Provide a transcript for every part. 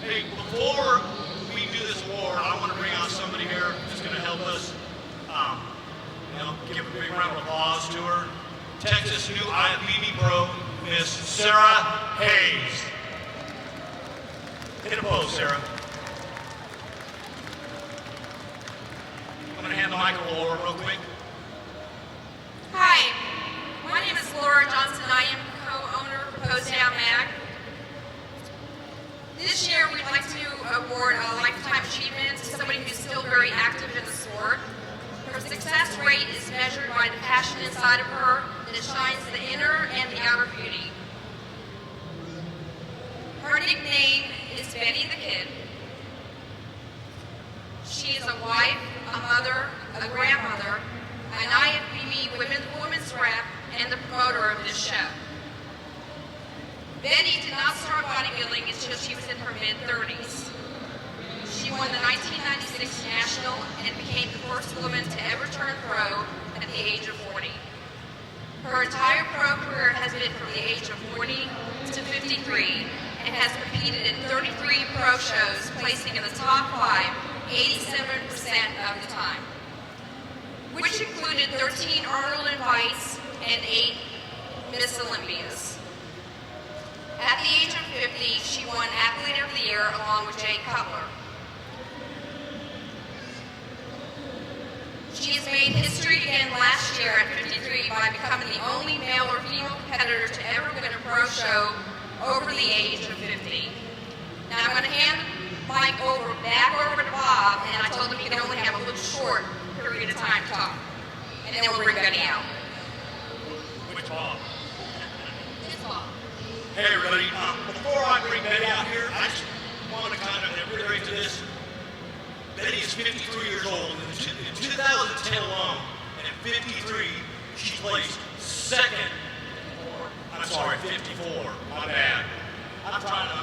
Hey, before we do this award, I want to bring out somebody here who's going to help us. Give a big round of applause to her. Texas new IFBB Pro, Miss Sarah Hayes. Hit a pose, Sarah. I'm going to hand the mic to Laura real quick. Hi, my name is Laura Johnson. I am co-owner of Pose Down Mag. This year we'd like to award a lifetime achievement to somebody who's still very active in the sport. Her success rate is measured by the passion inside of her that shines the inner and the outer beauty. Her nickname is Betty the Kid. She is a wife, a mother, a grandmother, an IFBB women's rep, and the promoter of this show. Betty did not start bodybuilding until she was in her mid-30s. She won the 1996 National and became the first woman to ever turn pro at the age of 40. Her entire pro career has been from the age of 40 to 53 and has competed in 33 pro shows, placing in the top 5 87% of the time, which included 13 Arnold Invites and 8 Miss Olympias. At the age of 50, she won Athlete of the Year along with Jay Cutler. She has made history again last year at 53 by becoming the only male or female competitor to ever win a pro show over the age of 50. Now I'm going to hand the mic back over to Bob, and I told him he can only have a little short period of time to talk. And then we'll bring Betty out. Which Bob? It's Bob. Hey everybody, before I bring Betty out here, I just want to kind of reiterate to this. Betty is 53 years old. In 2010 alone, and at 53, she placed second. I'm sorry, 54. My bad. I'm trying to.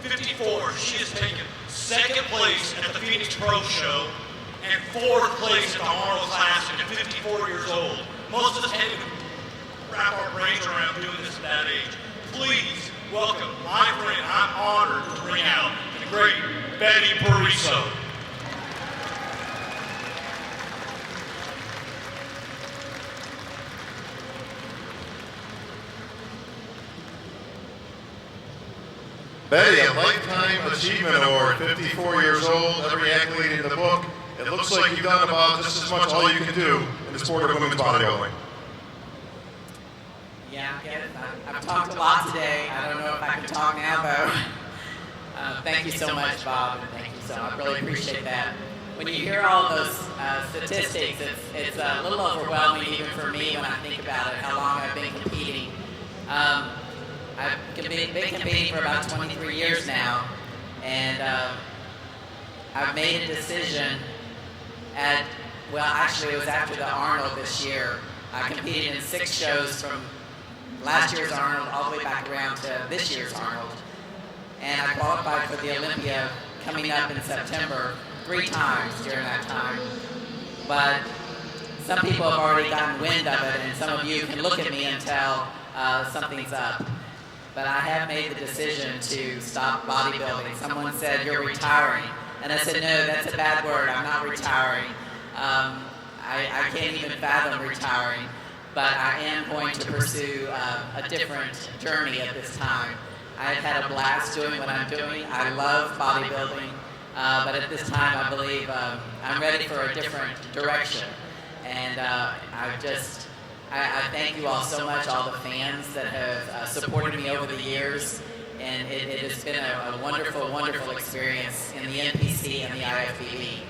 54. She has taken second place at the Phoenix Pro Show and fourth place at the Arnold Classic at 54 years old. Most of us can't even wrap our brains around doing this at that age. Please welcome my friend. I'm honored to bring out the great Betty Pariso. Betty, a Lifetime Achievement Award, 54 years old, every athlete in the book. It looks like you've done about just as much all you can do in the sport of women's bodybuilding. Yeah, I get it. I've talked a lot today. I don't know if I can talk now, though. Thank you so much, Bob, and thank you so much. I really appreciate that. When you hear all those statistics, it's a little overwhelming even for me when I think about it, how long I've been competing. I've been competing for about 23 years now, and I've made a decision actually it was after the Arnold this year. I competed in 6 shows from last year's Arnold all the way back around to this year's Arnold. And I qualified for the Olympia coming up in September 3 times during that time. But some people have already gotten wind of it, and some of you can look at me and tell something's up. But I have made the decision to stop bodybuilding. Someone said, "You're retiring." And I said, "No, that's a bad word. I'm not retiring. I can't even fathom retiring. But I am going to pursue a different journey at this time. I've had a blast doing what I'm doing. I love bodybuilding. But at this time, I believe I'm ready for a different direction. And I thank you all so much, all the fans that have supported me over the years. And it has been a wonderful, wonderful experience in the NPC and the IFBB.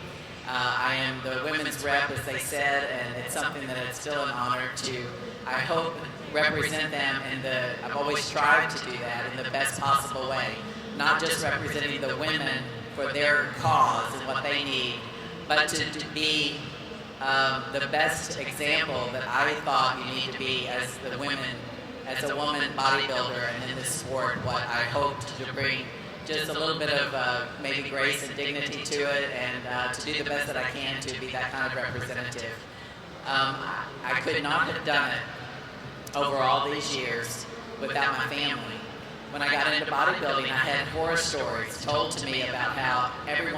I am the women's rep, as they said, and it's something that it's still an honor to, I hope, represent them I've always strived to do that in the best possible way. Not just representing the women for their cause and what they need, but to be the best example that I thought you need to be as a woman bodybuilder and in this sport, what I hoped to bring just a little bit of maybe grace and dignity to it, and to do the best that I can to be that kind of representative. I could not have done it over all these years without my family. when I got into bodybuilding, I had horror stories told to me about how every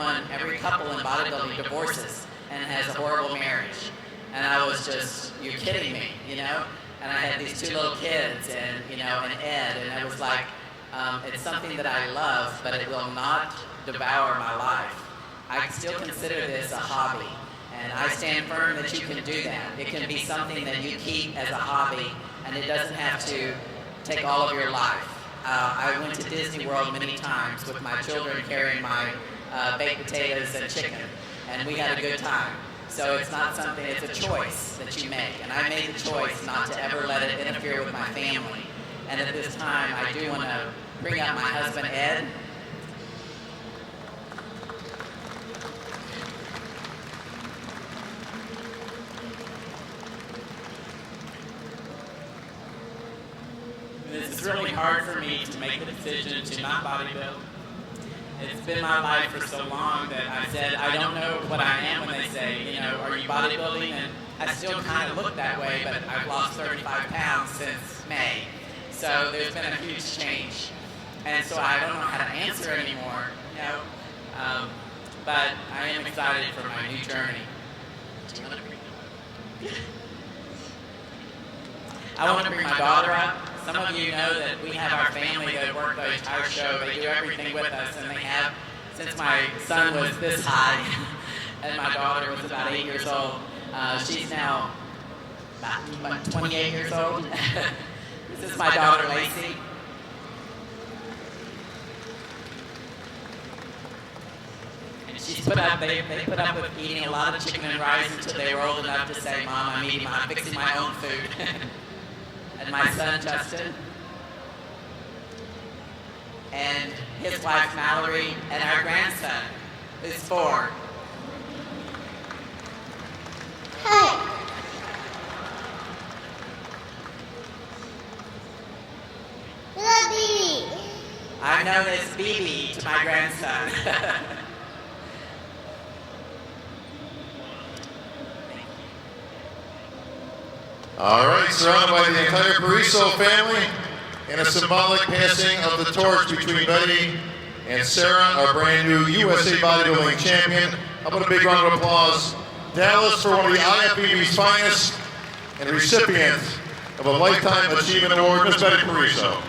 couple in bodybuilding divorces and has a horrible marriage. And I was just, you're kidding me, you know? And I had these 2 little kids and, you know, and Ed, and it was like, it's something that I love, but it will not devour my life. I still consider this a hobby, and I stand firm that you can do that. It can be something that you keep as a hobby, and it doesn't have to take all of your life. I went to Disney World many times with my children carrying my baked potatoes and chicken, and we had a good time. So it's not something, it's a choice that you make, and I made the choice not to ever let it interfere with my family. And at this time, I do want to bring up my husband, Ed. It's really hard for me to make the decision to not bodybuild. It's been my life for so long that I said, I don't know what I am when they say, you know, are you bodybuilding? And I still kind of look that way, but I've lost 35 pounds since May. So there's been a huge change. And so I don't know how to answer anymore, you know. But I am excited for my new journey. I want to bring my daughter up. Some of you know that we have our family that work the entire show. They do everything with us, and they have since my son was this high and my daughter was about 8 years old. She's now about 28 years old. This is my daughter, Lacey. And she's put up, they put up with eating a lot of chicken and rice until they were old enough to say, Mom, I'm fixing my own food. And my son, Justin, and his wife, Mallory, and our grandson, who's 4. Hi. Hello, baby. I'm known as BB to my grandson. All right, surrounded by the entire Pariso family and a symbolic passing of the torch between Betty and Sarah, our brand new USA Bodybuilding Champion. How about a big round of applause, Dallas, for one of the IFBB's finest and recipient of a Lifetime Achievement Award, Ms. Betty Pariso.